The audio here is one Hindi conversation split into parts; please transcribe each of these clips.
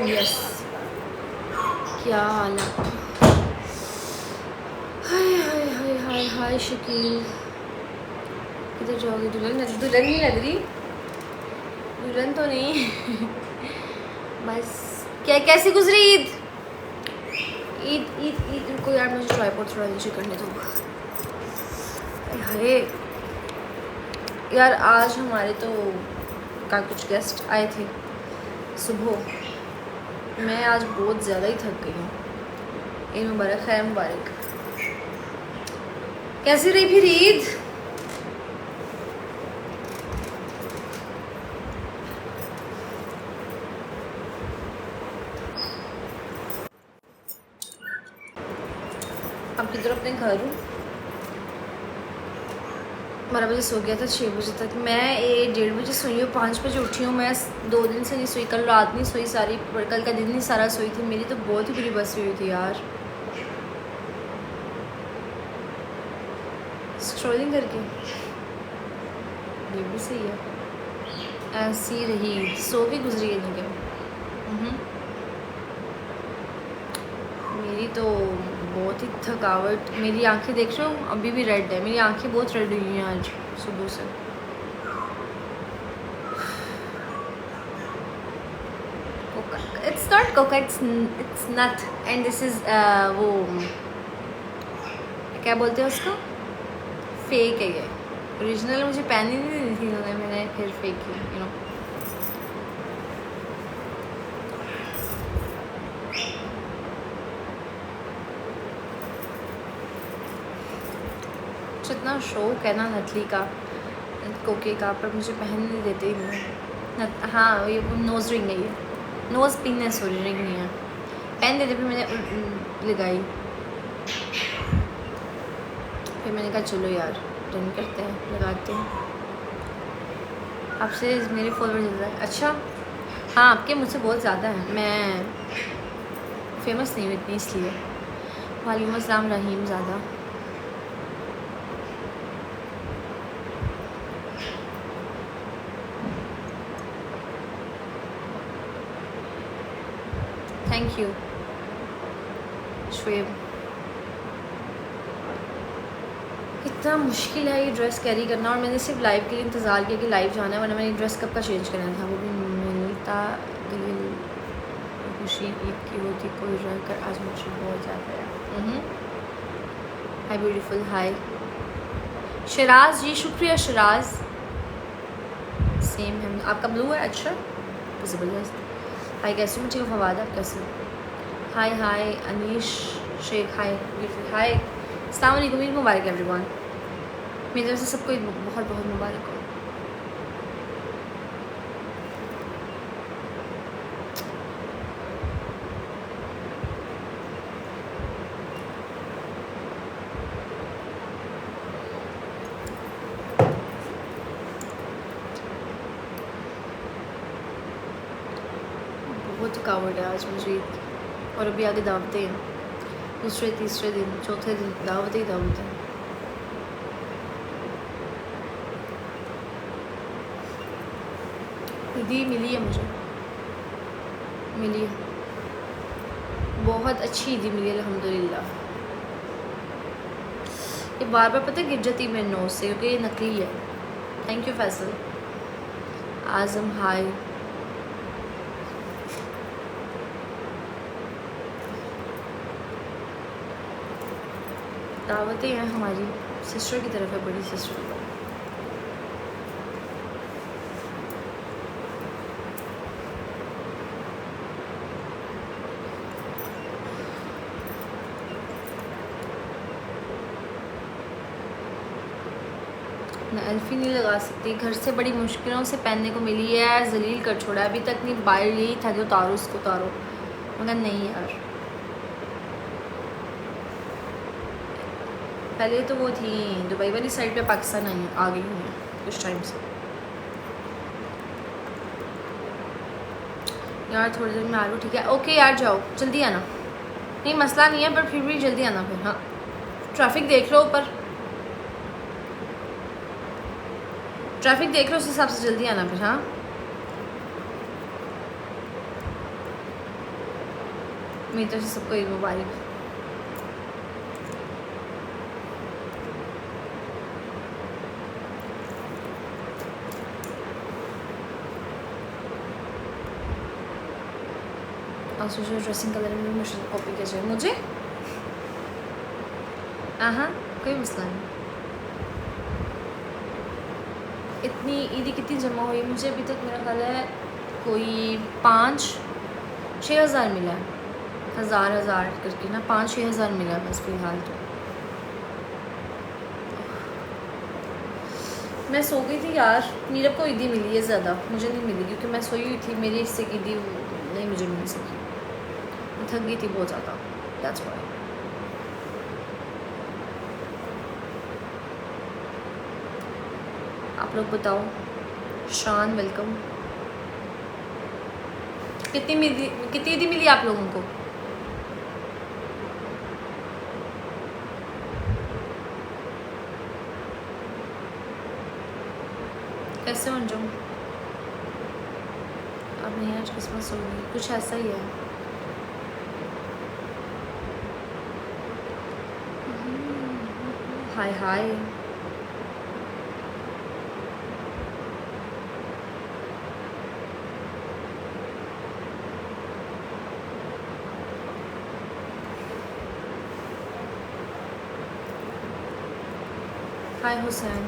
यस, क्या हाल है? हाय हाय हाय हाय हाय शकील, किधर जाओगे? दुल्हन दुल्हन नहीं लग रही, दुल्हन तो नहीं। बस क्या, कैसी गुजरी ईद? ईद ईद ईद रुको यार, मुझे ट्राइपॉड थोड़ा नीचे करने दो। हाय यार, आज हमारे तो का कुछ गेस्ट आए थे सुबह। मैं आज बहुत ज़्यादा ही थक गई हूँ। ईद मुबारक, खैर मुबारक। कैसी रही फिर ईद? अब किधर अपने घर हूँ। 12 बजे सो गया था, 6 बजे तक। मैं 1-1:30 बजे सोई हूँ, 5 बजे उठी हूँ। मैं 2 दिन से नहीं सोई, कल रात नहीं सोई सारी, कल का दिन नहीं सारा सोई थी। मेरी तो बहुत ही बुरी बस हुई थी यार, स्क्रॉलिंग करके। ये भी सही है, ऐसी रही, सो भी गुजरी है नहीं क्या। मेरी तो बहुत ही थकावट, मेरी आंखें देख रहे हो अभी भी रेड है, मेरी आंखें बहुत रेड हुई हैं आज सुबह से। It's not coca, it's nut, and this is वो क्या बोलते हैं उसको, फेक है ये। ओरिजिनल मुझे पहनी नहीं थी इन्होंने, मैंने फिर फेक की, यू नो। जितना शौक है ना नतली का, कोके का, पर मुझे पहन नहीं देते ही नहीं। हाँ, ये नोज़ रिंग है, ये नोज़ पिन है, सॉरी रिंग नहीं है। पहन देते, फिर मैंने लगाई, फिर मैंने कहा चलो यार डन करते हैं, लगाते हैं। आपसे मेरे फॉलोअर ज़्यादा है? अच्छा हाँ, आपके मुझसे बहुत ज़्यादा है, मैं फेमस नहीं हुई इतनी इसलिए। वालेकुम अस्सलाम रहीम ज़्यादा। Thank you Shoaib. इतना मुश्किल है ये ड्रेस कैरी करना, और मैंने सिर्फ लाइव के लिए इंतज़ार किया कि लाइव जाना है, वरना मैंने ड्रेस कब का चेंज करना था। वो भी मिलता दिल खुशी ईद की होती कोई रहकर, आज मुझे बहुत ज़्यादा है। हाय ब्यूटीफुल, हाय शराज जी, शुक्रिया शराज। सेम है, आपका ब्लू है, अच्छा ज़बरदस्त। हाय कैसे हो? मुझे फवाद, आप कैसे हो? हाय हाय अनीश शेख, हाय ब्यूटीफुल, हाय अस्सलाम वालेकुम, ईद मुबारक एवरीवन। मेरी तरफ से सबको ईद बहुत बहुत मुबारक हो। बहुत थकावट है आज मुझे, और अभी आगे दावतें हैं, दूसरे तीसरे दिन चौथे दिन दावत ही दावत है। ईदी मिली है मुझे, मिली है, बहुत अच्छी ईदी मिली अल्हम्दुलिल्लाह। ये बार बार पता है गिर जाती है मेरे नोज़ से, क्योंकि ये नकली है। Thank you Faisal. Azam hi, दावतें हैं हमारी सिस्टर की तरफ है, बड़ी सिस्टर की तरफ। मैं अल्फ़ी नहीं लगा सकती, घर से बड़ी मुश्किलों से पहनने को मिली है, जलील कर छोड़ा। अभी तक नहीं, बाहर यही था कि उतारो उसको उतारो, मगर नहीं यार। पहले तो वो थी दुबई वाली साइड पे, पाकिस्तान आई आ गई हुई हैं कुछ टाइम से। यार थोड़ी देर में आ रहा हूँ, ठीक है? ओके यार, जाओ जल्दी आना। नहीं मसला नहीं है, पर फिर भी जल्दी आना फिर। हाँ, ट्रैफिक देख लो ऊपर, ट्रैफिक देख लो, उस हिसाब से जल्दी आना फिर। हाँ मेरी तरफ से सबको ईद मुबारक। और सोचो ड्रेसिंग कलर में भी मुझे कॉपी किया जाए मुझे। हाँ कोई मसला नहीं। इतनी ईदी कितनी जमा हुई मुझे अभी तक, मेरा ख्याल है कोई 5-6 हज़ार मिला है, हज़ार करके ना 5-6 हज़ार मिला है बस फ़िलहाल। तो मैं सो गई थी यार, नीरब को ईदी मिली है ज़्यादा, मुझे नहीं मिली क्योंकि मैं सोई हुई थी, मेरी इससे ईदी नहीं मुझे मिल सकी, थक गई थी बहुत ज़्यादा, दैट्स व्हाई। आप लोग बताओ। शान वेलकम। कितनी ईदी मिली आप लोगों को? कैसे बन जाऊँ अब? नहीं आज क्रिसमस होगी, कुछ ऐसा ही है। हाय हाय। हाय हुसैन।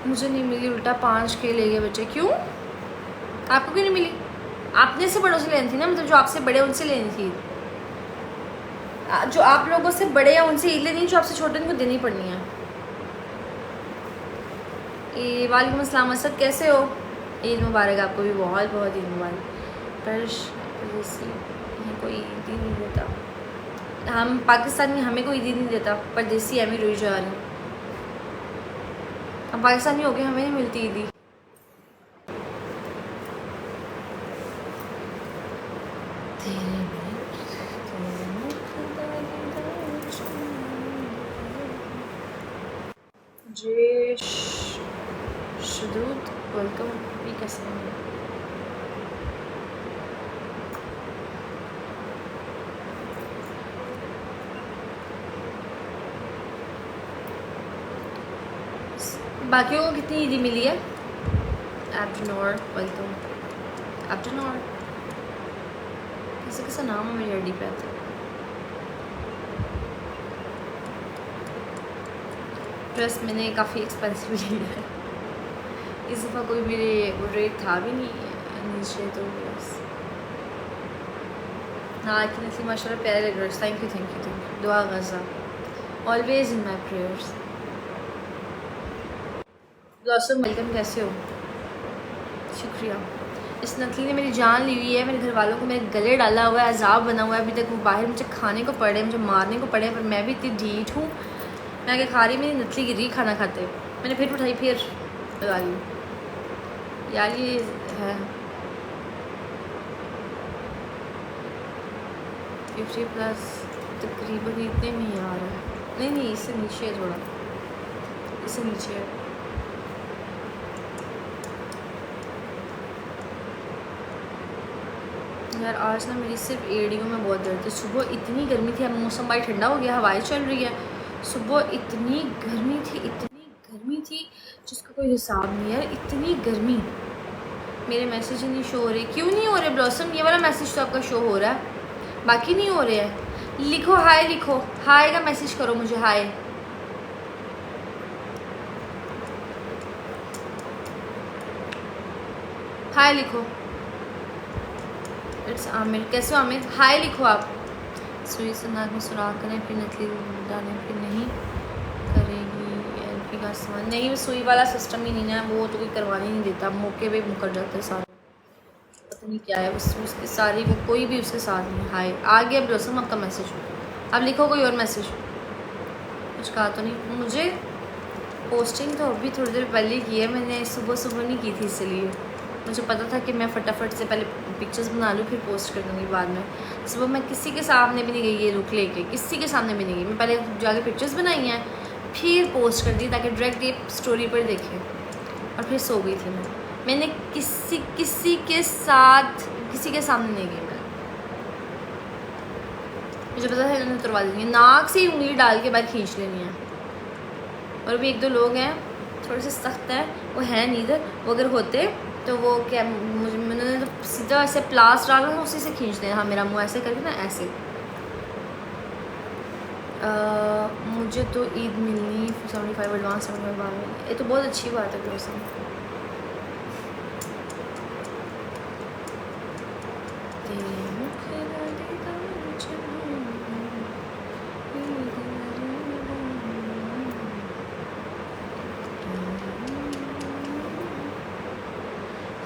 मुझे नहीं मिली, उल्टा 5K ले गए बच्चे। क्यों? आपको क्यों नहीं मिली? आपने से बड़ों से लेनी थी ना, मतलब जो आपसे बड़े उनसे लेनी थी। जो आप लोगों से बड़े हैं उनसे ईद लेनी, जो आपसे छोटे उनको देनी पड़नी है। वालेकुम अस्सलाम असद, कैसे हो? ईद मुबारक आपको भी, बहुत बहुत ईद मुबारक। पर कोई ईद ही नहीं देता, हम पाकिस्तानी, हमें कोई ईद नहीं देता, परदेसी हमें रोई जा रहे हैं। हम पाकिस्तानी हो गए, हमें नहीं मिलती ईदी। जे शुदूद वेलकम भी कैसे हैं? बाकियों को कितनी ईदी मिली है? Afternoon welcome. आफ्टरनून कैसे कैसा नाम है मेरी आईडी पे आता है। ड्रेस मैंने काफ़ी एक्सपेंसिव ली है इस दफ़ा, कोई मेरे रेट था भी नहीं नीचे, तो बस। हाँ लेकिन ऐसे माशाल्लाह प्यारे लग रहे हैं। Thank you Dua Gaza always in my prayers. Blossom welcome, कैसे हो? शुक्रिया। इस नकली ने मेरी जान ली हुई है, मेरे घर वालों को मेरे गले डाला हुआ है, अजाब बना हुआ है अभी तक। वो बाहर मुझे खाने को पड़े, मुझे मारने को पड़े, पर मैं भी इतनी ढीठ हूँ, मैं आगे खा रही, मेरी नकली गिरी खाना खाते। मैंने फिर उठाई, फिर लगा ली। यार ये है 50+ तकरीबन इतने में ही आ रहा है। नहीं इससे नीचे है, थोड़ा इससे नीचे है। यार आज ना मेरी सिर्फ एड़ियों में बहुत दर्द है। सुबह इतनी गर्मी थी, अब मौसम भाई ठंडा हो गया, हवाएं चल रही है। सुबह इतनी गर्मी थी जिसका कोई हिसाब नहीं है। इतनी गर्मी, मेरे मैसेज नहीं शो हो रहे। क्यों नहीं हो रहे ब्लॉसम? ये वाला मैसेज तो आपका शो हो रहा है, बाकी नहीं हो रहे हैं। लिखो हाय, लिखो हाय का मैसेज करो मुझे, हाय। हाय लिखो। इट्स आमिर, कैसे हो आमिर? हाय लिखो आप। सुई सुनाग में सुराख करें, फिर नकली डालें, फिर नहीं करेगी एलपी का सामान। नहीं, सुई वाला सिस्टम ही नहीं है वो, तो कोई करवाने नहीं देता, मौके पे मुकर जाते हैं सारे। पता नहीं क्या है उसके सारी, वो कोई भी उसके साथ नहीं। हाय आ गया ब्लॉसम आपका मैसेज। अब लिखो कोई और मैसेज। कुछ कहा तो नहीं मुझे? पोस्टिंग तो अभी थोड़ी देर पहले की है मैंने, सुबह नहीं की थी, इसलिए मुझे पता था कि मैं फटाफट से पहले पिक्चर्स बना लूँ, फिर पोस्ट कर दूँगी बाद में। सुबह मैं किसी के सामने भी नहीं गई ये लुक लेके, किसी के सामने भी नहीं गई। मैं पहले जाके पिक्चर्स बनाई हैं, फिर पोस्ट कर दी ताकि डायरेक्ट ये स्टोरी पर देखें, और फिर सो गई थी मैं। मैंने किसी के साथ किसी के सामने नहीं की। मैं मुझे पता है इन्होंने उतरवा देनी है, नाक से ही उंगली डाल के बाहर खींच लेनी है। और भी 1-2 लोग हैं थोड़े से सख्त हैं, वो हैं नहीं इधर, वो अगर होते तो वो क्या मैंने तो सीधा ऐसे प्लास डाला ना उसी से खींच दें। हाँ मेरा मुँह ऐसे करके ना ऐसे। मुझे तो ईद मिलनी 75 एडवांस 75 ये तो बहुत अच्छी बात है दोस्तों।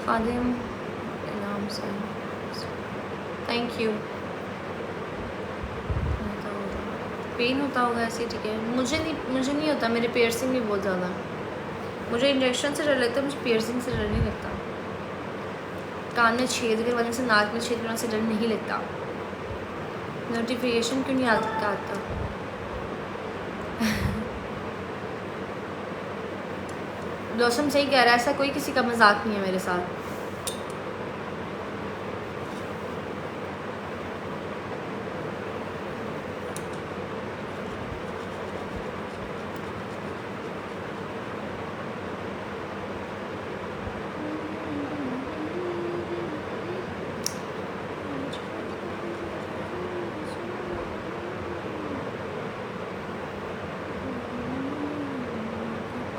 खादिम इनाम से थैंक यू। पेन होता होगा ऐसे, ठीक है। मुझे नहीं होता, मेरे पियर्सिंग भी बहुत ज़्यादा। मुझे इंजेक्शन से डर लगता है, मुझे पियर्सिंग से डर नहीं लगता। कान में छेद करवाने से, नाक में छेद करवाने से डर नहीं लगता। नोटिफिकेशन क्यों नहीं आता? ब्लॉसम सही कह रहा है, ऐसा कोई किसी का मजाक नहीं है मेरे साथ।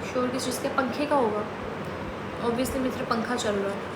शोर किस चीज़ के? पंखे का होगा ऑब्वियसली, मेरी तरफ पंखा चल रहा है।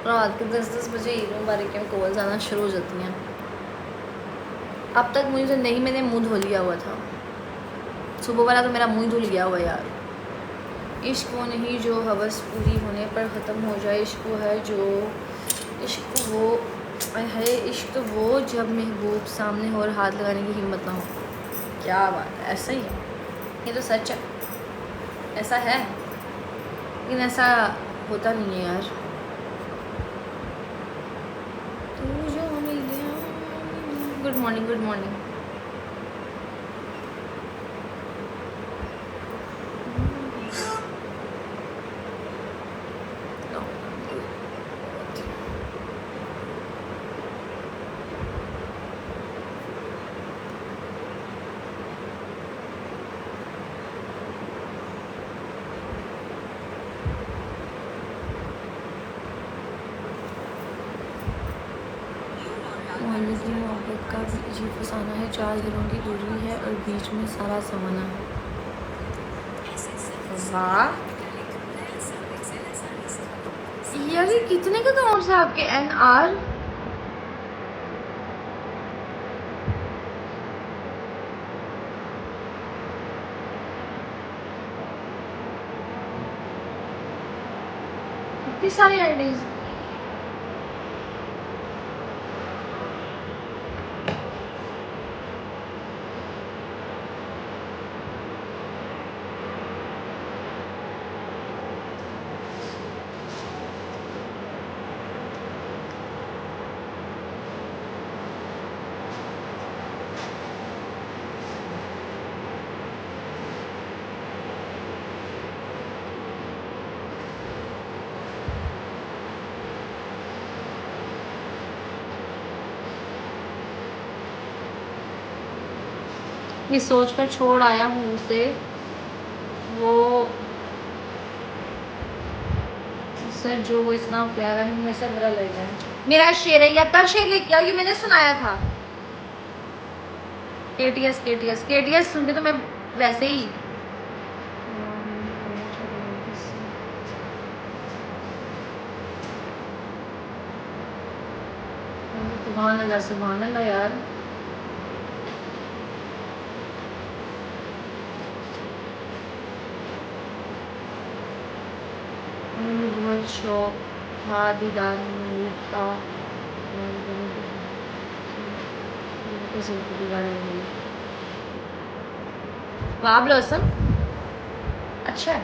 रात के 10-10 बजे ईद मुबारक के कॉल्स आना शुरू हो जाती हैं। अब तक मुझे नहीं, मैंने मुंह धो लिया हुआ था। सुबह वाला तो मेरा मुंह धुल गया हुआ यार। इश्क वो नहीं जो हवस पूरी होने पर ख़त्म हो जाए, इश्क वो है जो है इश्क तो वो जब महबूब सामने हो और हाथ लगाने की हिम्मत ना हो। क्या बात है, ऐसा ही है, ये तो सच है, ऐसा है, लेकिन ऐसा होता नहीं है यार। Good morning, good morning. मोहब्बत का जी फसाना है, 4 दिनों की दूरी है और बीच में सारा समाना है। वाह यार, ये कितने का अकाउंट्स है आपके? NR इतनी सारी आईडीज। ये सोच कर छोड़ आया हूँ उसे, वो सर जो वो इतना प्यारा है, मुझे से बुरा लग रहा है। मेरा शेर है या तब शेर लेके आओ, ये मैंने सुनाया था। केटीएस केटीएस केटीएस सुन के तो मैं वैसे ही सुभान अल्लाह यार। बहुत शौक था दीदार का, वाह ब्लॉसम अच्छा है।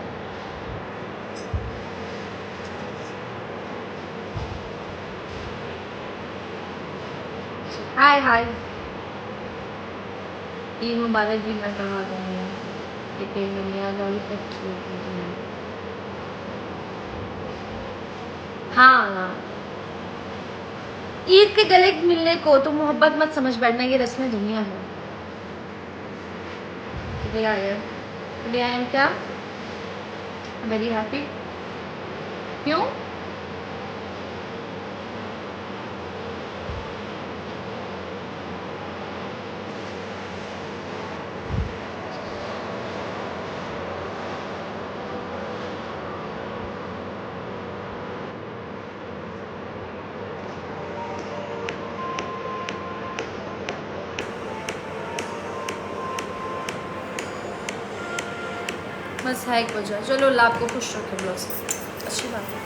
हाय हाय, ईद मुबारक भी मैं करवा दूँगी कि कहीं नहीं आ जाओगी तक। हाँ, ईद के गले मिलने को तो मोहब्बत मत समझ बैठना, ये रस्में दुनिया है। Today I am क्या वेरी हैप्पी। क्यों? बस है एक वजह। चलो अल्लाह आपको खुश रखे ब्लॉसम, अच्छी बात है।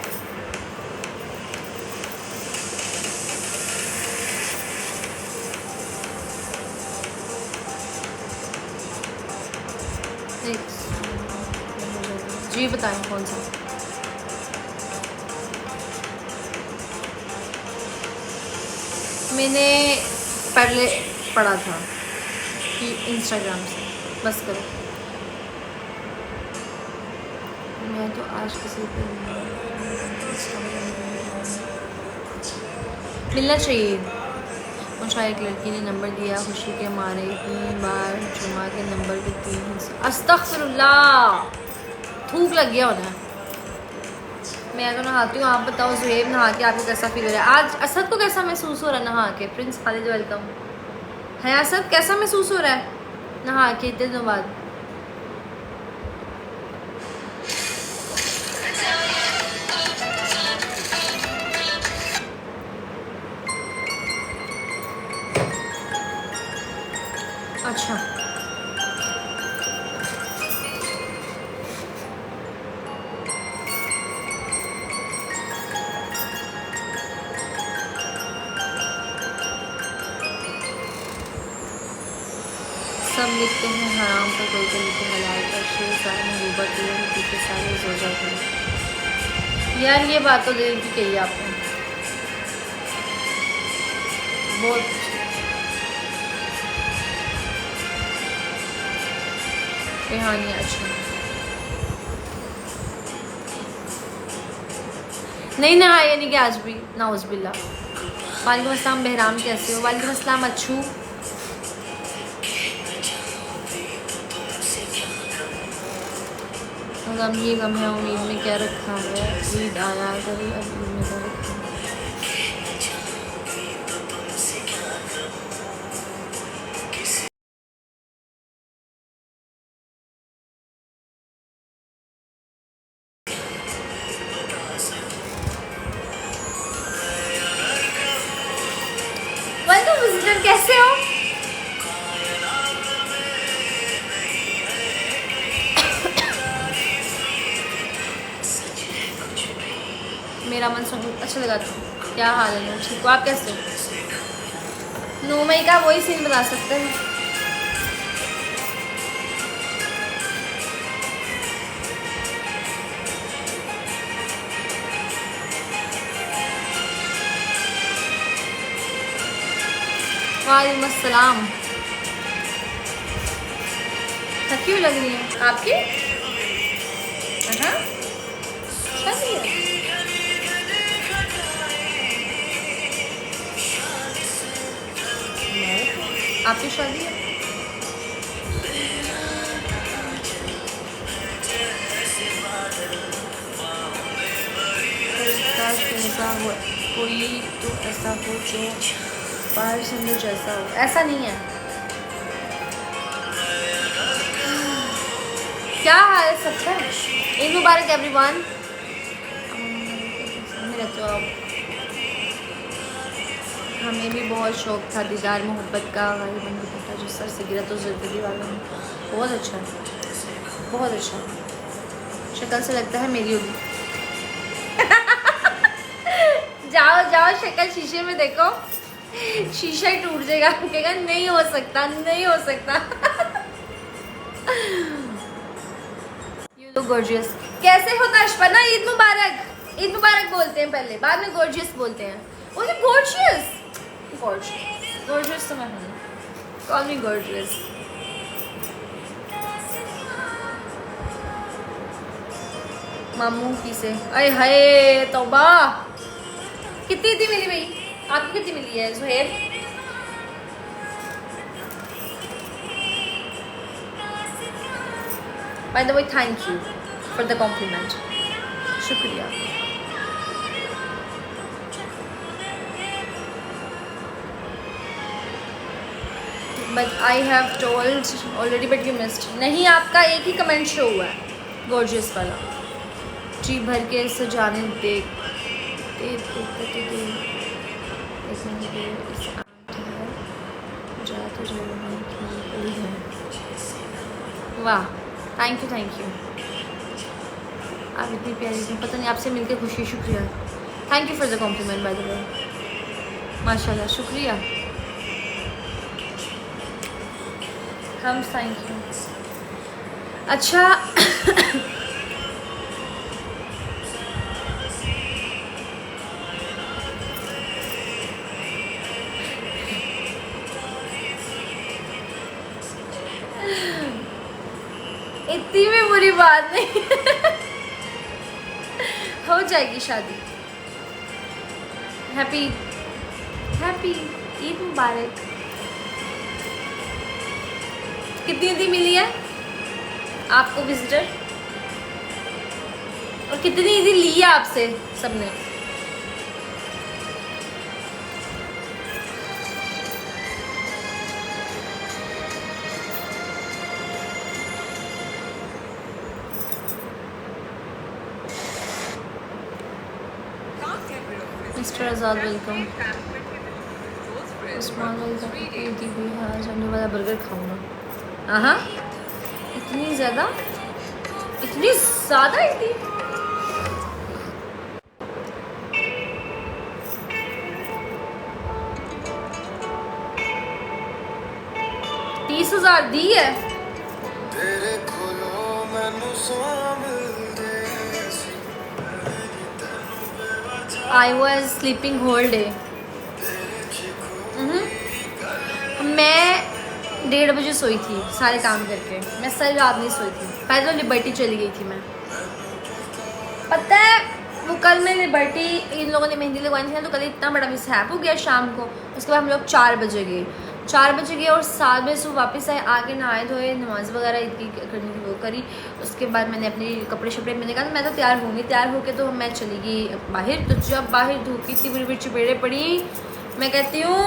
जी बताएं कौन सा? मैंने पहले पढ़ा था कि इंस्टाग्राम से। बस करो, मैं तो आज किसी पे मिलना चाहिए। मुझे एक लड़की ने नंबर दिया खुशी के मारे, 3 बार जुमा के नंबर भी 3। अस्तगफिरुल्लाह, थूक लग गया उन्हें। मैं तो नहाती हूँ, आप बताओ ज़ुहैब नहा के आपको कैसा फील हो रहा है? आज असद को कैसा महसूस हो रहा है नहा के? प्रिंस खालिद वेलकम है। असद कैसा महसूस हो रहा है नहा के इतने दिनों बाद? अच्छा, सब लिखते हैं हराम पर, कोई तो लिखते हैं हलाल पर। शेर साहब ने गुबत पीछे सारे सो जाते हैं। यार ये बात तो दिल की कही आपने, बहुत कहानी। अच्छा नहीं नहाया यानी कि आज भी नाउज़बिल्ला। वालेकुम अस्सलाम बहराम, कैसे हो? वालेकुम अस्सलाम अच्छू। गम ये गम है, उम्मीद में क्या रखा है? ईद आया कभी, अब ईद में क्या रखा है? वेलकम विजिटर, कैसे हो? मेरा मन सॉन्ग अच्छा लगा था। क्या हाल है? मैं ठीक हूँ, आप कैसे हो? 9 मई का वही सीन बता सकते हैं। वालेकुम अस्सलाम। थकी हुई लग रही है आपकी? हाँ, शादी है आपकी? शादी है? ऐसा हो कोई तो ऐसा हो जो बाहर सुंदर जैसा हो, ऐसा नहीं है। क्या हाल है सबका? ईद मुबारक एवरीवन। रहते हो आप? हमें भी बहुत शौक था दीदार मोहब्बत का, गालिबन दुपट्टा जो सर से गिरा तो ज़िंदगी वालों ने। बहुत अच्छा, बहुत अच्छा। शक्ल से लगता है मेरी होगी। जाओ जाओ, शक्ल शीशे में देखो, शीशा ही टूट जाएगा, कहेगा नहीं हो सकता, नहीं हो सकता। You look gorgeous. कैसे हो ताशपना? ईद मुबारक। ईद मुबारक बोलते हैं पहले, बाद में गॉर्जियस बोलते हैं। ओह गॉर्जियस, गॉर्जियस, गॉर्जियस तो मैं हूँ। कॉल मी गॉर्जियस। मामू की से, अरे हाय तौबा। कितनी ईदी मिली भाई? आपको कितनी मिली है Zuhair? By the way thank you for the compliment, शुक्रिया। But I have told already but you missed. नहीं, आपका एक ही कमेंट शो हुआ है, गॉर्जियस वाला। जी भर के सजाने देख वाह, थैंक यू थैंक यू। आप इतनी प्यारी थी, पता नहीं आपसे मिलकर खुशी। शुक्रिया, thank you for the compliment by the way. माशाल्लाह, शुक्रिया। हम थैंक यू। अच्छा इतनी भी बुरी बात नहीं। हो जाएगी शादी। हैप्पी हैप्पी ईद मुबारक। कितनी ईदी मिली है आपको विजिटर? और कितनी ईदी ली है आपसे सबने? मिस्टर आज़ाद वेलकम। उस्मान ईदी हुई है आज, हमने वाला बर्गर खाऊंगा। हाँ, इतनी ज़्यादा ईदी? 30,000 दी है। I was sleeping whole day. मैं 1:30 बजे सोई थी सारे काम करके। मैं सारी रात नहीं सोई थी। पहले तो लिबर्टी चली गई थी मैं, पता है वो कल मैं लिबर्टी, इन लोगों ने मेहंदी लगवानी थी ना, तो कल इतना बड़ा मिसहैप हो गया शाम को। उसके बाद हम लोग 4 बजे गए और 7 बजे से वापस आए, आके नहाए धोए, नमाज़ वगैरह इतनी करनी थी वो करी। उसके बाद मैंने अपने कपड़े शपड़े, मैंने कहा मैं तो तैयार होंगी, तैयार होके तो मैं चली गई बाहर। तो जब बाहर धूप की इतनी बुरी बुरी चपेड़े पड़ी, मैं कहती हूँ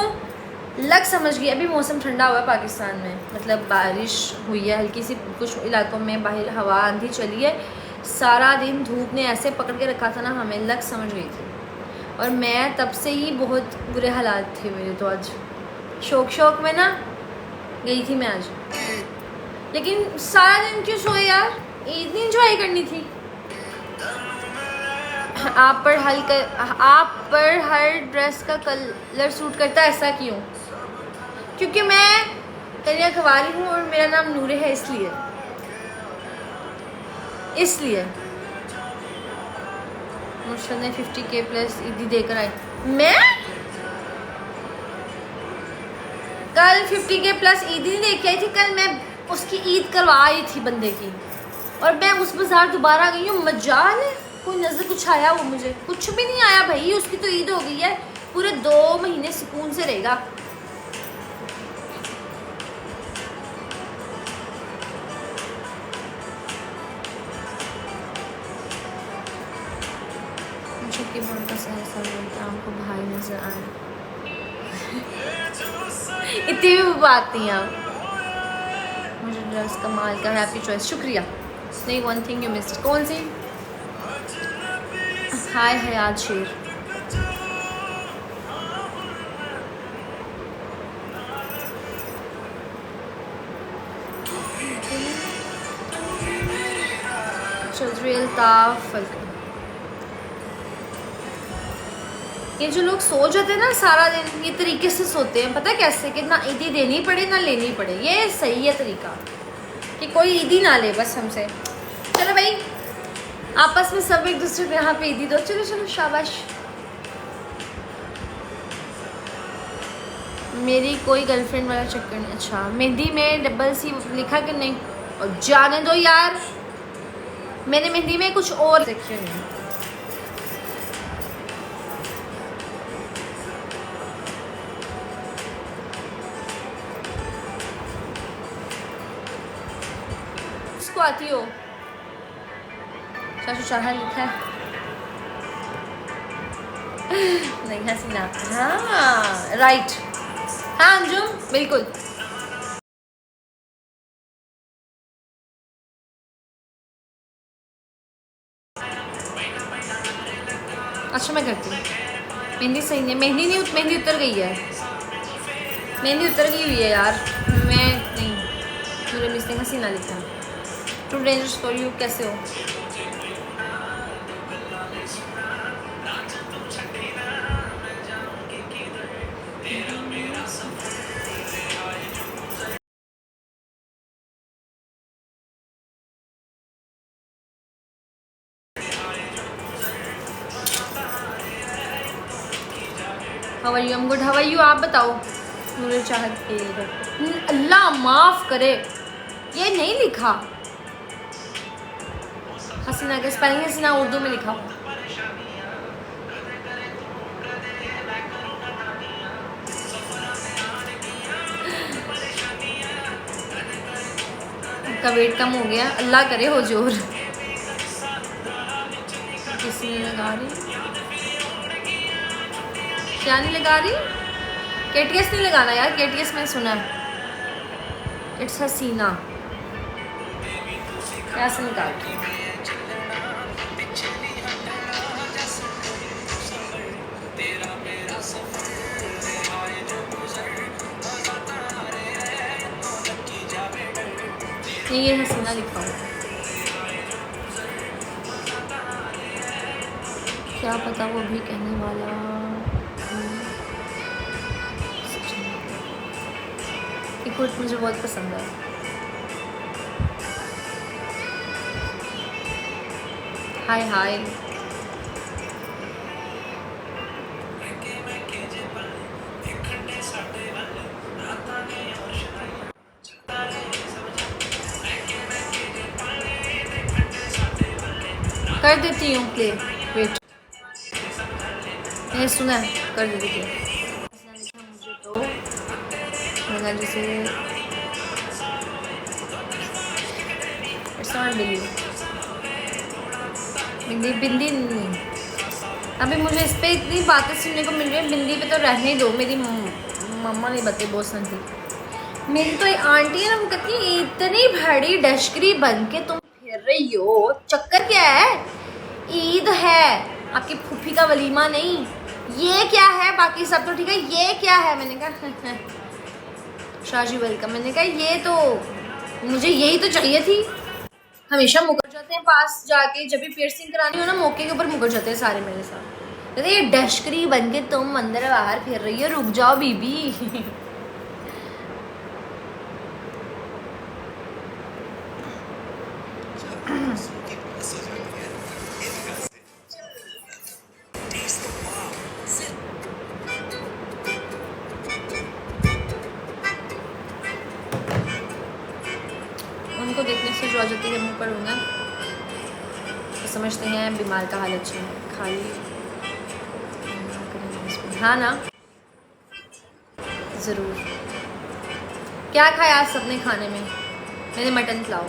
लग समझ गई। अभी मौसम ठंडा हुआ है पाकिस्तान में, मतलब बारिश हुई है हल्की सी, कुछ इलाकों में बाहर हवा आंधी चली है। सारा दिन धूप ने ऐसे पकड़ के रखा था ना, हमें लग समझ गई थी। और मैं तब से ही बहुत बुरे हालात थे मेरे। तो आज शौक में ना गई थी मैं आज, लेकिन सारा दिन क्यों सोए यार? ईद इंजॉय करनी थी। आप पर हर ड्रेस का कलर सूट करता है, ऐसा क्यों? क्योंकि मैं कन्या कुंवारी हूँ और मेरा नाम नूरे है, इसलिए मुर्शद ने 50K प्लस ईदी देकर आए। मैं कल 50K प्लस ईदी नहीं लेके आई थी, कल मैं उसकी ईद करवा आई थी बंदे की, और मैं उस बाजार दोबारा गई हूँ। मजाल है, कोई नजर कुछ आया? वो मुझे कुछ भी नहीं आया भाई, उसकी तो ईद हो गई है, पूरे 2 महीने सुकून से रहेगा। मुझे कि बहुत पसंद है आपको भाई नजर आए। इतनी भी बात नहीं है। मुझे ड्रेस कमाल का, हैप्पी चॉइस, शुक्रिया। नहीं, वन थिंग यू मिस्ड। कौन सी? हाय हयात शेर। चौधरी अल्ताफ। ये जो लोग सो जाते हैं ना सारा दिन, ये तरीके से सोते हैं, पता है कैसे? कि ना ईदी देनी पड़े ना लेनी पड़े, ये सही है तरीका, कि कोई ईदी ना ले बस हमसे। चलो भाई, आपस में सब एक दूसरे को यहाँ पे ईदी दो। चलो चलो, शाबाश। मेरी कोई गर्लफ्रेंड वाला चक्कर नहीं। अच्छा, मेहंदी में डबल सी लिखा कि नहीं? और जाने दो यार, मैंने मेहंदी में कुछ और सेक्शन है। उसको आती हो? चाचू चाहा लिखा है। नहीं हसीना, हाँ राइट, हाँ अंजुम बिल्कुल। अच्छा मैं करती हूँ। मेहंदी सही नहीं, मेहंदी उतर गई है, मेहंदी उतर गई हुई है यार। मैं नहीं, मुझे मिस्टेक हसीना लिखा। Too dangerous for you. कैसे हो? How are you? I am good, how are you? आप बताओ। मुझे चाहत के अल्लाह माफ़ करे, ये नहीं लिखा हसीना का स्पेलिंग, हसीना उर्दू में लिखा। का वेट कम हो गया, अल्लाह करे हो जोर। किसी ने लगा रही, क्या नहीं लगा रही? KTS नहीं लगाना यार, KTS मैंने सुना है, इट्स हसीना। कैसे निकाल के? नहीं, ये हसीना लिखा हुआ, क्या पता वो भी कहने वाला। कोट मुझे बहुत पसंद है। हाय हाय। कर देती हूँ प्ले, वेट, ये सुना है, कर देती हूँ। तो जैसे बिंदी बिंदी नहीं, अभी मुझे इस पे इतनी बातें सुनने को मिल रही है, बिंदी पे तो रहने दो। मेरी मम्मा ने बताई बहुत सुनती। मेरी तो एक आंटी है ना, वो कहती है इतनी बड़ी डशकरी बन के तुम फिर रही हो, चक्कर क्या है? ईद है, आपकी फूफी का वलीमा नहीं। ये क्या है? बाकी सब तो ठीक है, ये क्या है? मैंने कहा शाजी वेलकम। मैंने कहा ये तो मुझे यही तो चाहिए थी। हमेशा मुकर जाते हैं पास जाके, जब भी पियर्सिंग करानी हो ना मौके के ऊपर मुकर जाते हैं सारे मेरे साथ। कहते ये डशकरी बन के तुम अंदर बाहर फिर रही हो, रुक जाओ बीबी। उनको देखने से जो आ जाती है मुँह पर होना, तो समझते हैं बीमार का हाल अच्छा है। खाली हाँ ना, ज़रूर। क्या खाया आज सबने खाने में? मैंने मटन खिलाओ।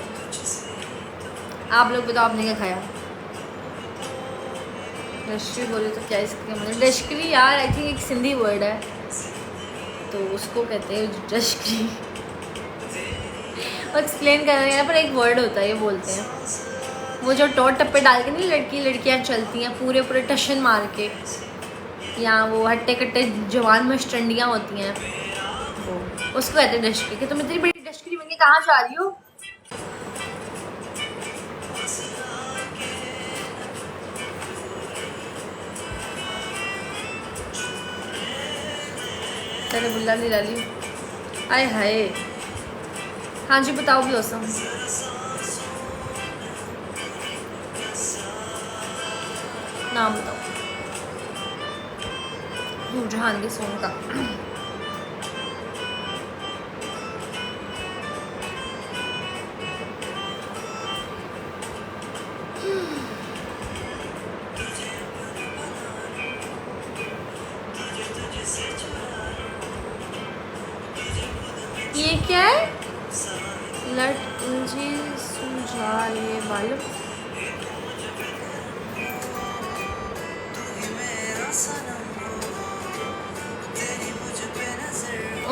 आप लोग बताओ आपने क्या खाया? डशकरी बोले तो क्या इसका मतलब? डशकरी यार आई थिंक एक सिंधी वर्ड है, तो उसको कहते हैं डशकरी। और एक्सप्लेन करना यहाँ पर एक वर्ड होता है, ये बोलते हैं वो जो टॉट टप्पे डाल के नहीं लड़कियाँ चलती हैं पूरे पूरे टशन मार के, या वो हट्टे कट्टे जवान मस्टंडियाँ होती हैं, वो उसको कहते हैं डशकरी। कि तुम इतनी बड़ी डशकरी बन के कहाँ जा रही हो? तेरे बुल्ला ली ली आए हाय। हाँ जी बताओ ब्लॉसम। नाम बताओ नूरजहान के सोन का। ये क्या है? लट उलझी सुलझा ये बालम।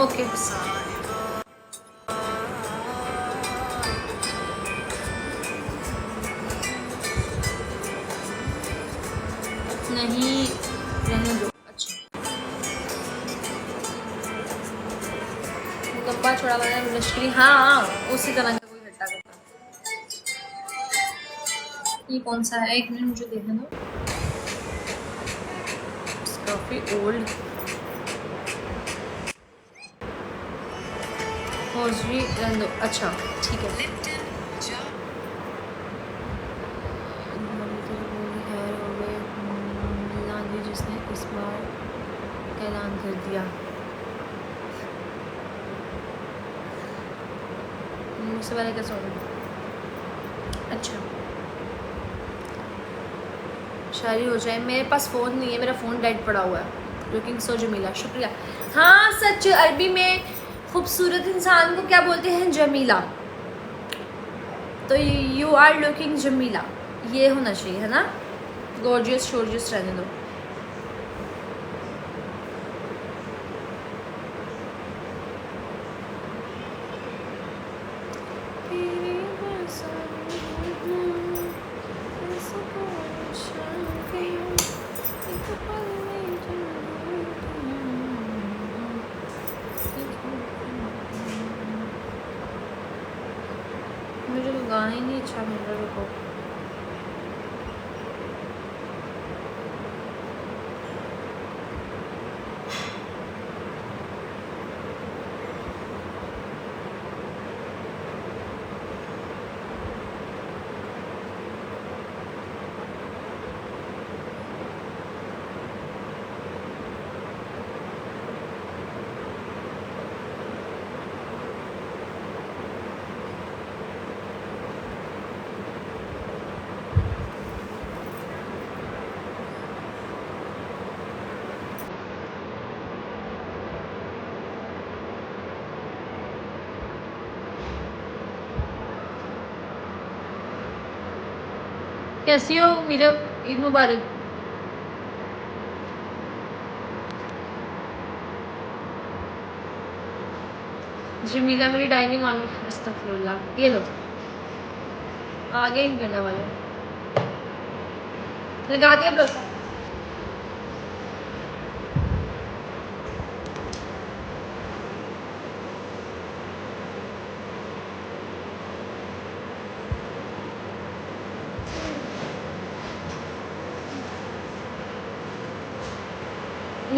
ओके नहीं रहने दो। अच्छा गप्पा छोड़ा वाला लश्करी, हाँ उसी तरह का कोई हट्टा कट्टा। ये कौन सा है? एक मिनट मुझे देखने दो। काफी ओल्ड हॉजरी रहने दो। अच्छा ठीक है। जिसने इस बार ऐलान कर दिया, मुझसे वाले का सॉन्ग। अच्छा शायरी हो जाए। मेरे पास फ़ोन नहीं है, मेरा फ़ोन डेड पड़ा हुआ है। लुकिंग सो जमीला, शुक्रिया। हाँ सच, अरबी में खूबसूरत इंसान को क्या बोलते हैं? जमीला। तो यू आर लुकिंग जमीला, ये होना चाहिए है ना? गॉर्जियस शोर्जियस रहने दो। मुझे तो गाना ही नहीं अच्छा मिल रहा। रुको कैसी हो? मेरे ईद मुबारक। जमीला मेरी डाइनिंग ऑन अस्तगफिरुल्लाह। ये लो आगे ही करने वाले लगा दिया ब्लॉसम।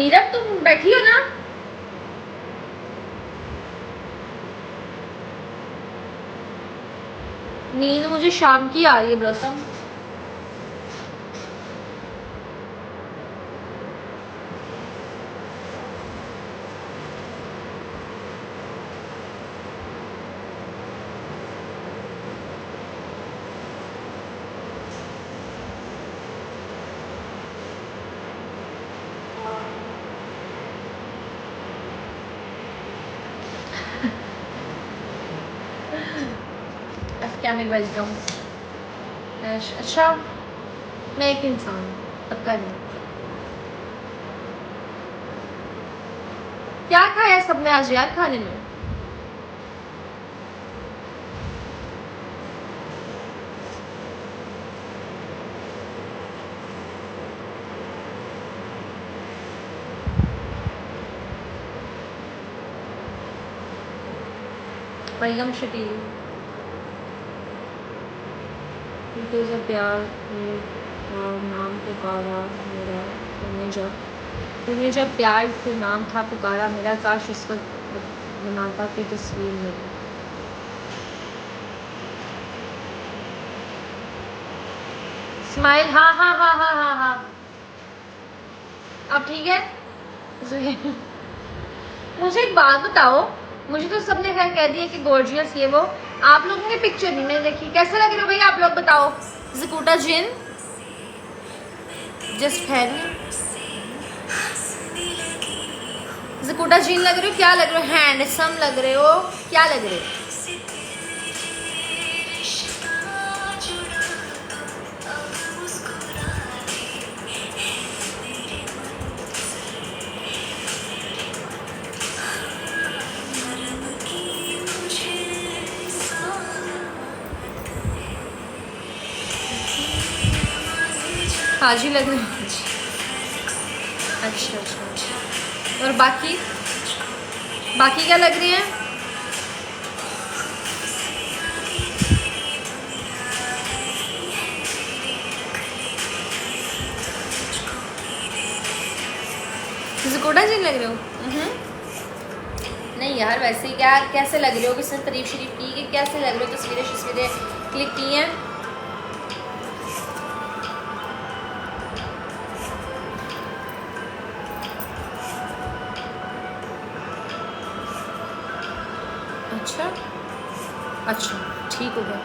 नीरव तुम बैठी हो ना? नींद मुझे शाम की आ रही है ब्लॉसम। क्या मैं बच जाऊँ? अच्छा मैं एक इंसान हूँ, पक्का नहीं। क्या खाया सबने आज यार खाने में? मरियम शकील तुझे प्यार और नाम पुकारा मेरा, तुम्हें जब प्यार से नाम था पुकारा मेरा, काश इस वक्त बनाता की तस्वीर मेरी। स्माइल हाँ हाँ हाँ हाँ हाँ हाँ अब ठीक है। मुझे एक बात बताओ, मुझे तो सबने खैर कह दिया कि गॉर्जियस ये वो, आप लोगों ने पिक्चर नहीं मैंने देखी, कैसे लग रहे हो भाई आप लोग बताओ? ज़कूटा जिन जस्ट खैर ज़कूटा जिन लग रहे हो, क्या लग रहे हो? हैंडसम लग रहे हो, क्या लग रहे हो? हाजी लग रहे हो? अच्छा अच्छा। और बाकी बाकी क्या लग रही है? ज़कूटा जिन लग रहे हो? नहीं यार वैसे ही क्या कैसे लग रहे हो? किसने तारीफ शरीफ की कि कैसे लग रहे हो? तस्वीरें क्लिक की हैं? अच्छा अच्छा ठीक हो गया।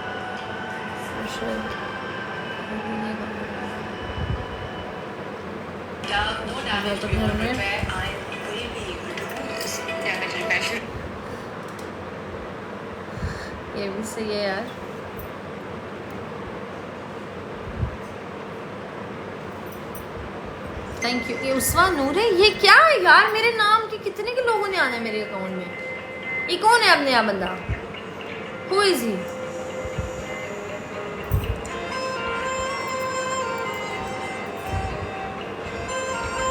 तो घर में ये भी सही है यार। Thank you. ये उस्मा नूर है? ये क्या है यार? मेरे नाम के कितने के लोगों ने आना है मेरे अकाउंट में? ये कौन है अब नया बंदा? Who is he?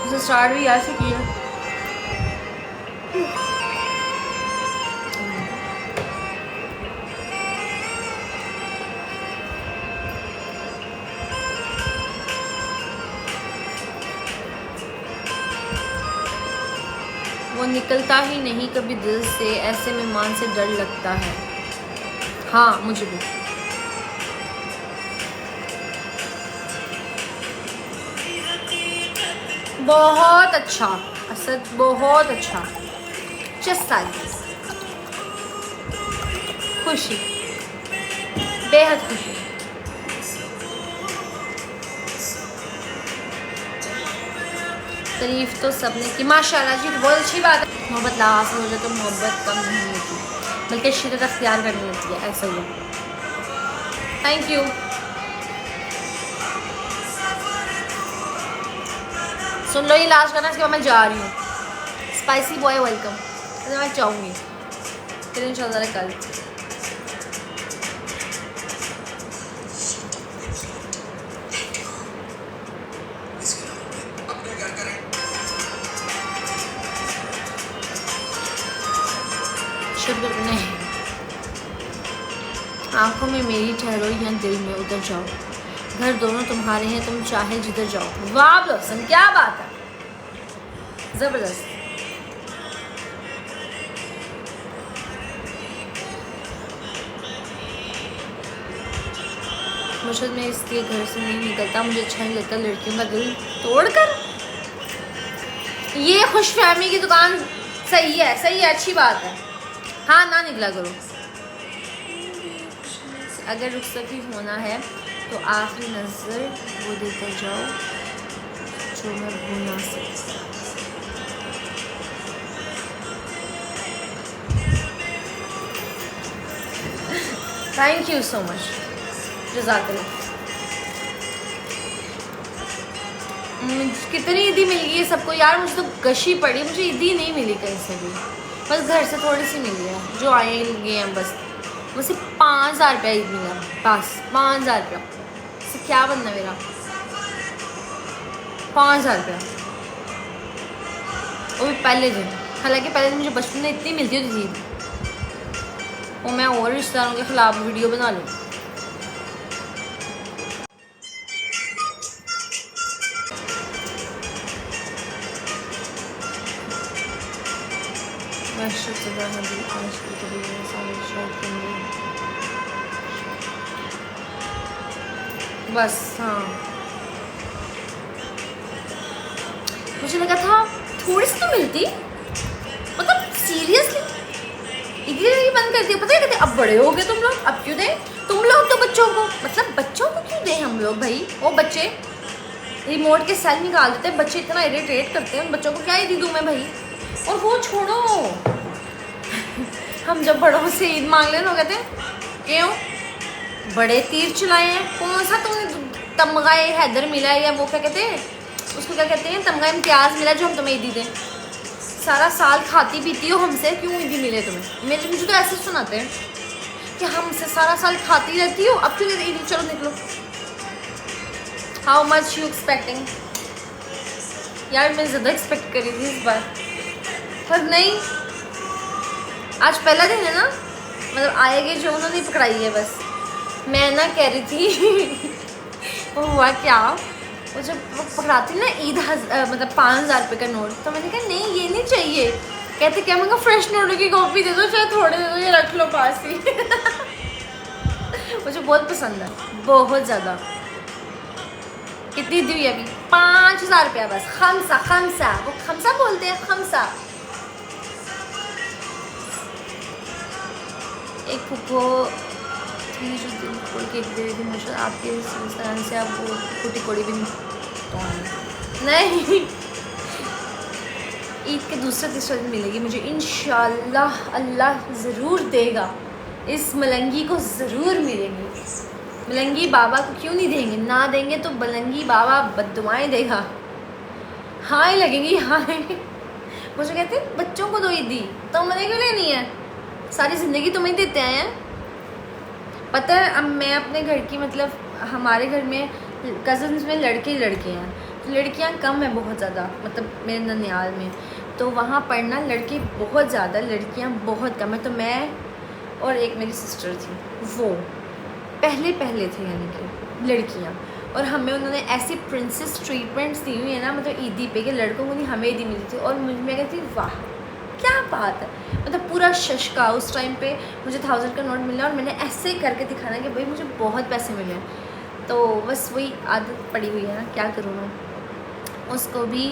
उसे स्टार्ट भी यार से किया। वो निकलता ही नहीं कभी दिल से, ऐसे में मान से डर लगता है। हाँ मुझे भी। बहुत अच्छा असद, बहुत अच्छा। खुशी, बेहद खुशी। तारीफ तो सबने की माशाल्लाह जी, बहुत अच्छी बात है। मोहब्बत लास्ट हो जाए तो मोहब्बत कम नहीं होती, बल्कि शिद्दत अख्तियार करनी होती है, ऐसा ही है। Thank you. सुन लो ये लास्ट करना, इसके बाद मैं जा रही हूँ। Spicy boy welcome. तो मैं चाहूँगी फिर इंशाल्लाह कल। शुक्र नहीं, आंखों में मेरी ठहरो या दिल में उतर जाओ, घर दोनों तुम्हारे हैं तुम चाहे जिधर जाओ। वाह ब्लॉसम क्या बात है। ज़बरदस्त। मुझे मैं इसलिए घर से नहीं निकलता, मुझे अच्छा नहीं लगता लड़कियों का दिल तोड़कर। ये खुशफहमी की दुकान सही है, सही है, अच्छी बात है। हाँ ना निकला करो। अगर रुखसती होना है तो आखिरी नज़र वो देते जाओ जो मैं भूल ना सकता। थैंक यू सो मच, जज़ाकल्लाह। कितनी ईदी मिल गई है सबको यार, मुझे तो गशी पड़ी, मुझे ईदी नहीं मिली कहीं से भी, बस घर से थोड़ी सी मिली है जो आए गए हैं बस। मुझे 5,000 रुपया ईद मिला, बस 5,000 रुपया से क्या बनना मेरा, 5,000 रुपया, वो भी पहले दिन। हालांकि पहले दिन मुझे बचपन में इतनी मिलती होती थी, वो मैं और रिश्तेदारों के खिलाफ वीडियो बना लूँ। बस हाँ, मुझे लगा था थोड़ी सी तो मिलती, मतलब सीरियसली इधर बंद कर दिया। पता है कहते अब बड़े हो गए तुम लोग, अब क्यों दें तुम लोग तो बच्चों को, मतलब बच्चों को क्यों दें हम लोग भाई। वो बच्चे रिमोट के सेल निकाल देते हैं, बच्चे इतना इरिटेट करते हैं, उन बच्चों को क्या ईद दूँ मैं भाई। और वो छोड़ो हम जब बड़ों से ईद मांग लेना हो कहते हैं क्यों बड़े तीर चलाए हैं, कौन सा तुम्हें तमगा हैदर मिला है, या वो क्या कहते हैं उसको, क्या कहते हैं तमगा इम्तियाज़ मिला जो हम तुम्हें ईदी दें। सारा साल खाती पीती हो हमसे, क्यों ईदी मिले तुम्हें। मुझे तो ऐसे सुनाते हैं कि हमसे सारा साल खाती रहती हो, अब क्यों ईदी, चलो निकलो। How much you expecting. यार मैं ज़्यादा एक्सपेक्ट करी थी इस बार, पर नहीं। आज पहला दिन है ना, मतलब आएगी जो उन्होंने पकड़ाई है बस। मैं ना कह रही थी वो हुआ क्या, वो जब वो पकड़ाती ना ईद मतलब 5,000 रुपये का नोट, तो मैंने कहा नहीं ये नहीं चाहिए। कहते क्या, मैं फ्रेश नोटों की कॉपी दे दो, चाहे थोड़े दे दो, ये रख लो पास ही मुझे बहुत पसंद है, बहुत ज़्यादा। कितनी दी हुई अभी, 5,000 रुपया बस। खमसा, खमसा, वो खमसा बोलते हैं, खमसा। एक फुफो थी जो दिल खोल के दे रही थी मुझे, आपके इस तरह से आप वो कुटी कोड़ी भी नहीं। ईद के दूसरे तीसरे दिन मिलेगी मुझे इंशाल्लाह, अल्लाह ज़रूर देगा, इस मलंगी को ज़रूर मिलेंगी। मलंगी बाबा को क्यों नहीं देंगे, ना देंगे तो मलंगी बाबा बद्दुआएं देगा, हाँ लगेंगी हाँ। मुझे कहते हैं बच्चों को दो ईदी, तो मैंने क्यों लेनी है, सारी ज़िंदगी तुम्हें देते आए हैं। पता है अब मैं अपने घर की, मतलब हमारे घर में कज़न्स में लड़के ही लड़के हैं, तो लड़कियां कम है बहुत ज़्यादा, मतलब मेरे ननियाल में तो वहाँ पढ़ना लड़के बहुत ज़्यादा, लड़कियां बहुत कम है। तो मैं और एक मेरी सिस्टर थी, वो पहले थे यानी कि लड़कियां, और हमें उन्होंने ऐसी प्रिंसेस ट्रीटमेंट्स दी हुई है ना, मतलब ईदी पे कि लड़कों को नहीं हमें ईदी मिली थी। और मैं कहती वाह क्या बात है, मतलब पूरा शशका। उस टाइम पे मुझे 1,000 का नोट मिला और मैंने ऐसे करके दिखाना कि भाई मुझे बहुत पैसे मिले। तो बस वही आदत पड़ी हुई है ना, क्या करूँ मैं। उसको भी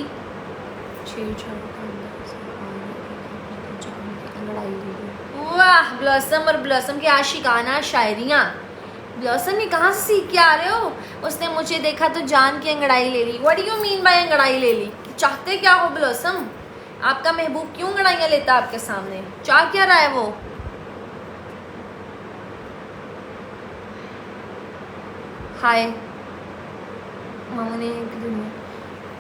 वाह ब्लॉसम, और ब्लॉसम की आशिकाना शायरियाँ ब्लॉसम ने कहाँ से सीख के आ रहे हो। उसने मुझे देखा तो जान की अंगड़ाई ले ली। What do you mean by अंगड़ाई ले ली, चाहते क्या हो ब्लॉसम, आपका महबूब क्यों अंगड़ाइयाँ लेता आपके सामने, चाह क्या रहा है वो। हाय मामू ने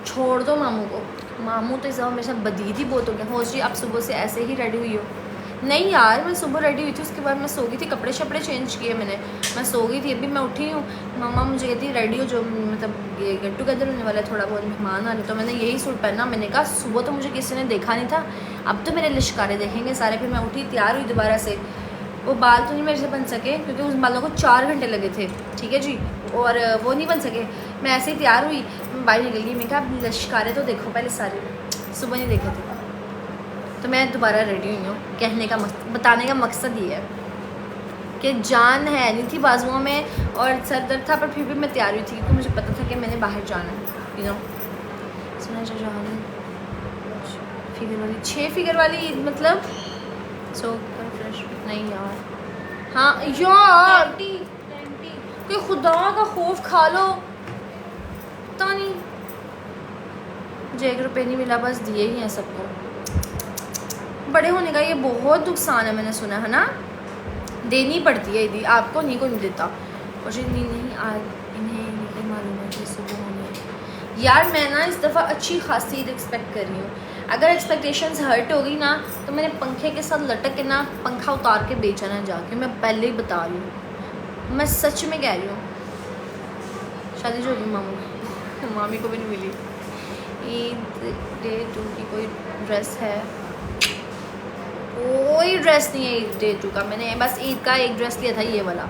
छोड़ दो मामू को, मामू तो इस हमेशा बदीदी बहुत हो गया। हो जी आप सुबह से ऐसे ही रेडी हुई हो। नहीं यार मैं सुबह रेडी हुई थी, उसके बाद मैं सो गई थी, कपड़े शपड़े चेंज किए मैंने, मैं सो गई थी। अभी मैं उठी हूँ, मामा मुझे कहती रेडी हो, जो मतलब ये गेट टुगेदर होने वाला है, थोड़ा बहुत मेहमान आ रहे, तो मैंने यही सूट पहना। मैंने कहा सुबह तो मुझे किसी ने देखा नहीं था, अब तो मेरे लिश्कारे देखेंगे सारे। फिर मैं उठी, तैयार हुई दोबारा से। वो बाल तो नहीं मेरे से बन सके क्योंकि उस बालों को 4 घंटे लगे थे, ठीक है जी, और वो नहीं बन सके। मैं ऐसे ही तैयार हुई, बाहर निकल गई। मैं कहा लिश्कारे तो देखो पहले सारे, सुबह नहीं देखे थे। तो मैं दोबारा रेडी हुई हूँ। कहने का बताने का मकसद ये है कि जान है नहीं थी बाजुओं में और सर दर्द था, पर फिर भी मैं तैयार हुई थी क्योंकि मुझे पता था कि मैंने बाहर जाना है। यू नो सुना जाना फिगर वाली 6 फिगर वाली मतलब सो फ्रेश नहीं यार। हाँ यार कोई खुदा का खौफ खा लो, पता नहीं मुझे 1 रुपये नहीं मिला, बस दिए ही हैं सबको। बड़े होने का ये बहुत नुकसान है, मैंने सुना है ना, देनी पड़ती है यदि आपको नहीं कोई नहीं देता। मुझे नहीं आज इन्हें नहीं मालूम है कि सुबह होने। यार मैं ना इस दफ़ा अच्छी खासी ईद एक्सपेक्ट कर रही हूँ। अगर एक्सपेक्टेशंस हर्ट हो गई ना तो मैंने पंखे के साथ लटक के ना पंखा उतार के बेचना जाके, मैं पहले ही बता रही हूँ, मैं सच में कह रही हूँ। शादी जो होगी मामू मामी को भी नहीं मिली। ईद डे 2 की कोई ड्रेस है? कोई ड्रेस नहीं है ईद डे 2 का। मैंने बस ईद का एक ड्रेस लिया था, ये वाला,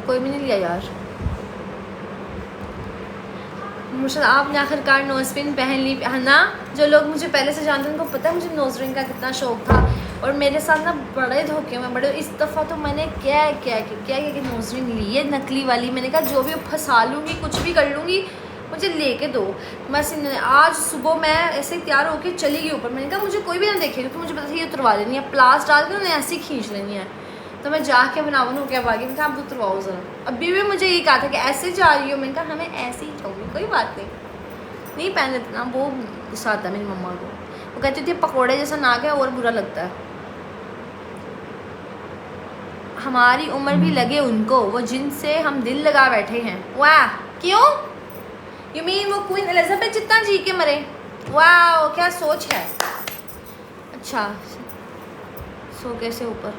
कोई भी नहीं लिया यार। मुझे आपने आखिरकार नोज़ पिन पहन ली है ना। जो लोग मुझे पहले से जानते हैं उनको पता है मुझे नोज़ रिंग का कितना शौक़ था, और मेरे साथ ना बड़े धोखे में बड़े। इस दफ़ा तो मैंने क्या कि नोज़ रिंग ली है नकली वाली। मैंने कहा जो भी फंसा लूँगी, कुछ भी कर लूँगी, मुझे लेके दो। बस आज सुबह मैं ऐसे ही तैयार होकर चली गई ऊपर। मैंने कहा मुझे कोई भी ना देखे, क्योंकि मुझे पता था ये उतरवा लेनी है, प्लास डाल के उन्हें ऐसे ही खींच लेनी है। तो मैं जाके बनावन हो क्या भागी, मैं कहा आप उतरवाओ ज़रा। अभी भी मुझे ये कहा था कि ऐसे जा रही हो, मैंने कहा हमें ऐसे ही जाऊँगी, कोई बात नहीं पहन लेते ना। वो गुस्सा आता है मेरी मम्मा को, वो कहती थी पकौड़े जैसा नाक है और बुरा लगता है। हमारी उम्र भी लगे उनको, वो जिनसे हम दिल लगा बैठे हैं। वाह क्यों? यू मीन वो क्वीन एलिजाबेथ जितना जी के मरे? वाह क्या सोच है। अच्छा सोके से ऊपर,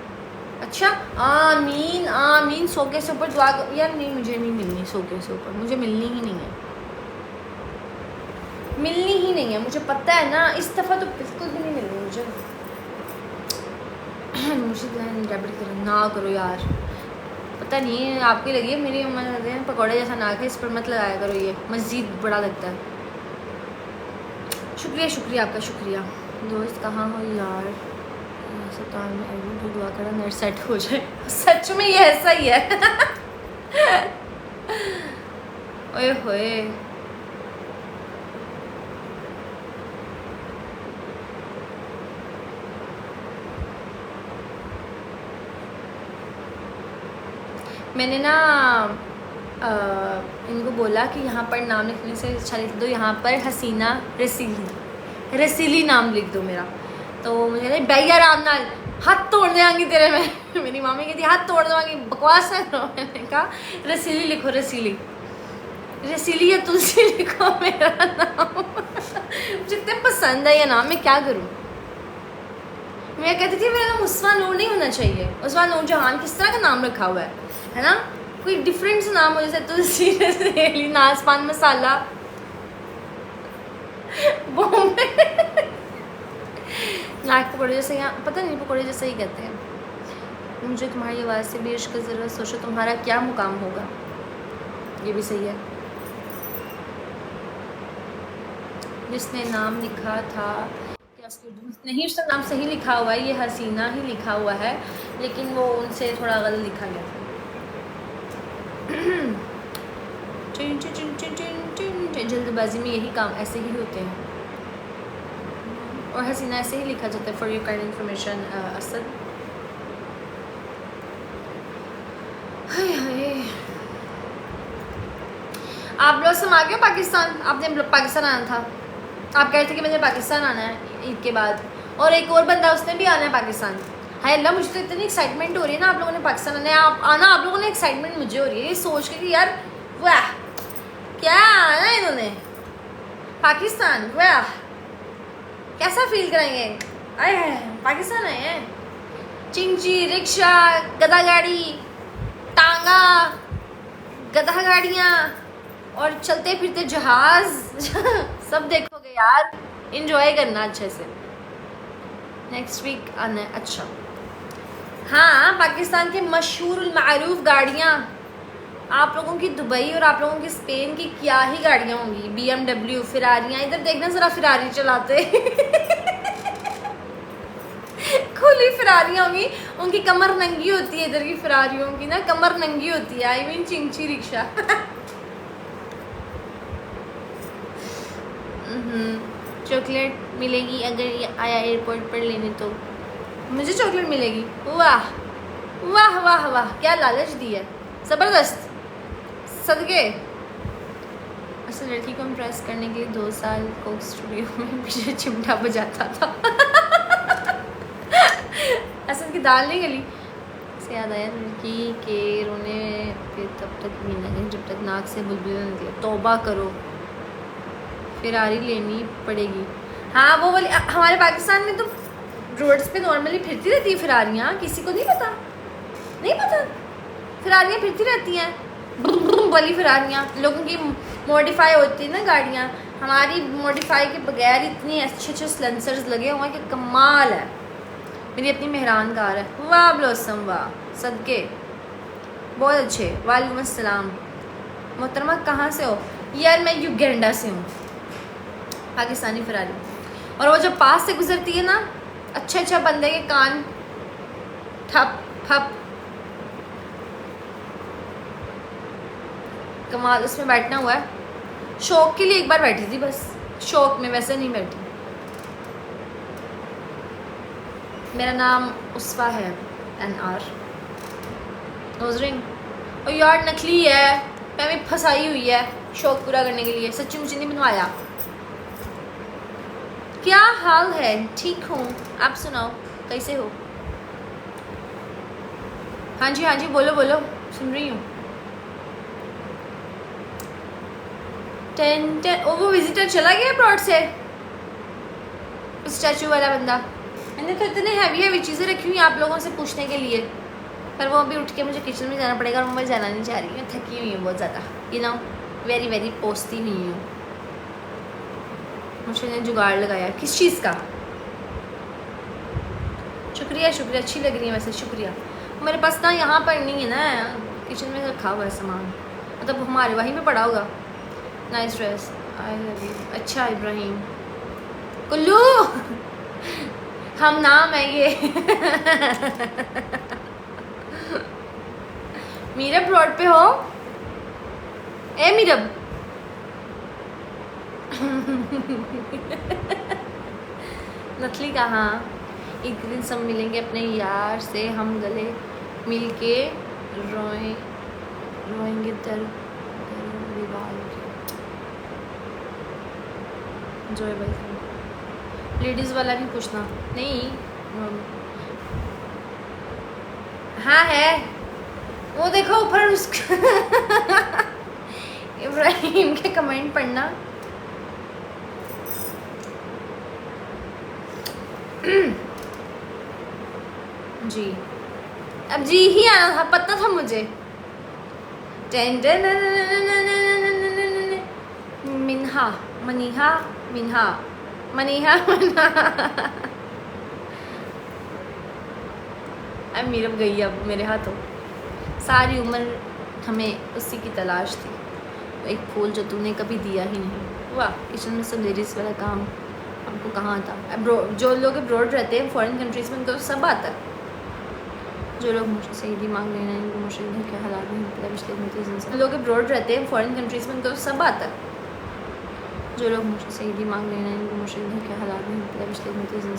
अच्छा आमीन आमीन। सोके से ऊपर दुआ यार नहीं, मुझे नहीं मिलनी सोके से ऊपर, मुझे मिलनी ही नहीं है, मिलनी ही नहीं है। मुझे पता है ना, इस दफ़ा तो बिल्कुल भी नहीं मिलनी मुझे। मुझे ना करो यार, पता नहीं आपकी लगी है, मेरी उम्र लगे हैं पकौड़े जैसा नाक है, इस पर मत लगाया करो, ये मज़ीद बड़ा लगता है। शुक्रिया आपका, शुक्रिया। दोस्त कहाँ हो यार? अस्पताल में एडमिट हो, दुआ करा नेट सेट हो जाए। सच में ये ऐसा ही है। ओए होए मैंने ना इनको बोला कि यहाँ पर नाम लिखने से अच्छा लिख दो, यहाँ पर हसीना रसीली नाम लिख दो मेरा। तो मुझे कहते भैया राम नाल हाथ तोड़ देंगी तेरे में। मेरी मामी कहती हाथ तोड़ देंगी, बकवास है। मैंने कहा रसीली लिखो, रसीली या तुलसी लिखो मेरा नाम। मुझे इतने पसंद है ये नाम, मैं क्या करूँ। मैं कहती थी मेरा नाम उस्मान नूर नहीं होना चाहिए, उस्मान नूर जहान किस तरह का नाम रखा हुआ है ना, कोई डिफरेंट सा नाम हो, जैसे तुलसी रसीली नाजपान मसाला नाक पकौड़े जैसे, यहाँ पता नहीं पकौड़े जैसे ही कहते हैं। मुझे तुम्हारी आवाज़ से भी इश्क ज़रूरत, सोचो तुम्हारा क्या मुकाम होगा। ये भी सही है। जिसने नाम लिखा था क्या नहीं, उसका नाम सही लिखा हुआ है, ये हसीना ही लिखा हुआ है, लेकिन वो उनसे थोड़ा गलत लिखा गया था। जल्दबाजी में यही काम ऐसे ही होते हैं, और हसीना ऐसे ही लिखा जाता है। For your kind information Asad. Hi hi आप लोग सब आ गए पाकिस्तान? आपने पाकिस्तान आना था, आप कह रहे थे कि मुझे पाकिस्तान आना है ईद के बाद, और एक और बंदा उसने भी आना है पाकिस्तान। हाय अल्लाह, मुझे तो इतनी एक्साइटमेंट हो रही है ना, आप लोगों ने पाकिस्तान आना आप लोगों ने एक्साइटमेंट मुझे हो रही है ये सोच के कि यार वाह क्या आना इन्होंने पाकिस्तान, वाह कैसा फील करेंगे। आए हैं पाकिस्तान आए हैं। चिंची, रिक्शा, गधा गाड़ी, टांगा, गधा गाड़ियाँ और चलते फिरते जहाज़ सब देखोगे यार, इंजॉय करना अच्छे से। नेक्स्ट वीक आना है। अच्छा हाँ, पाकिस्तान के मशहूर मारूफ गाड़ियाँ आप लोगों की दुबई और आप लोगों की स्पेन की क्या ही गाड़ियाँ होंगी, BMW, फिरारियाँ। इधर देखना ज़रा फिरारी चलाते खुली फिरारियाँ होंगी, उनकी कमर नंगी होती है। इधर की फिरारियों की ना कमर नंगी होती है, आई मीन चिंची रिक्शा चॉकलेट मिलेगी अगर ये आया एयरपोर्ट पर लेने तो मुझे चॉकलेट मिलेगी। वाह वाह वाह वाह, क्या लालच दी है, ज़बरदस्त, सदके। असल लड़की को इम्प्रेस करने के लिए 2 साल कोक स्टूडियो में पीछे चिमटा बजाता था असल की दाल नहीं गली से याद आया लड़की के रोने पे तब तक भी ना जब तक नाक से बुलबुल न निकले। तौबा करो, फिरारी लेनी पड़ेगी। हाँ वो वाली हमारे पाकिस्तान में तो रोड्स पे नॉर्मली फिरती रहती है फिरारियाँ, किसी को नहीं पता, नहीं पता फिरारियाँ फिरती रहती हैं वाली फिरारियाँ। लोगों की मॉडिफाई होती है ना गाड़ियाँ, हमारी मॉडिफाई के बगैर इतने अच्छे अच्छे स्लेंसर्स लगे हुए हैं कि कमाल है। मेरी अपनी मेहरान कार है। वाह ब्लॉसम वाह, सदके, बहुत अच्छे। वालेकुम अस्सलाम। मोहतरमा कहाँ से हो? यार मैं युगांडा से हूँ, पाकिस्तानी फिरारी। और वो जब पास से गुजरती है ना, अच्छा अच्छा बंदे के कान ठप ठप, कमाल। उसमें बैठना हुआ है, शौक के लिए एक बार बैठी थी बस, शौक में, वैसे नहीं बैठी। मेरा नाम उस्फा है, NR। नोजरिंग और यार नकली है, मैं भी फंसाई हुई है शौक पूरा करने के लिए, सच्ची मुझे नहीं बनवाया। क्या हाल है? ठीक हूँ, आप सुनाओ कैसे हो? हाँ जी बोलो बोलो, सुन रही हूँ। ओ वो विजिटर चला गया अब्रॉड से, स्टैचू वाला बंदा। मैंने तो इतने हैवी चीज़ें रखी हुई आप लोगों से पूछने के लिए, पर वो अभी उठ के मुझे किचन में जाना पड़ेगा और मैं जाना नहीं चाह रही हूँ, थकी हुई हूँ बहुत ज़्यादा, यू नो, वेरी पोस्ती हुई हूँ। मुझे जुगाड़ लगाया किस चीज़ का? शुक्रिया, अच्छी लग रही है वैसे, शुक्रिया। मेरे पास ना यहाँ पर नहीं है ना, किचन में रखा हुआ है सामान, मतलब हमारे वहीं पे पड़ा होगा। Nice dress, I love you. अच्छा इब्राहिम, कुल्लू हम नाम है ये मीरब रोड पे हो? ए मीरब नथली कहाँ? एक दिन सब मिलेंगे अपने यार से, हम गले मिल के रोएंगे दर जोए भाई। लेडीज़ वाला नहीं पूछना, नहीं। हाँ है, वो देखो ऊपर उसका इब्राहिम के कमेंट पढ़ना। जी अब जी ही आना था, पता था मुझे। मिन्हा मनीहा मिन्हा मनीहा मना अब मीरब गई अब मेरे हाथों। सारी उम्र हमें उसी की तलाश थी, एक फूल जो तूने कभी दिया ही नहीं। वाह, किचन में सब लेडीज़ वाला काम हमको कहाँ आता? जो लोग अब्रॉड रहते हैं फॉरेन कंट्रीज़ में, उनको तो सब आता है। जो लोग मुझसे सही मांग रहे हैं, इनको मुश्किल है, क्या हालात नहीं पता पिछले 29 दिन से। लोग अब्रॉड रहते हैं फॉरेन कंट्रीज़ में, उनको तो सब आता है। जो लोग मुझसे सही मांग रहे हैं, इनको मुश्किल है, क्या हालात नहीं पता पिछले 29 दिन से।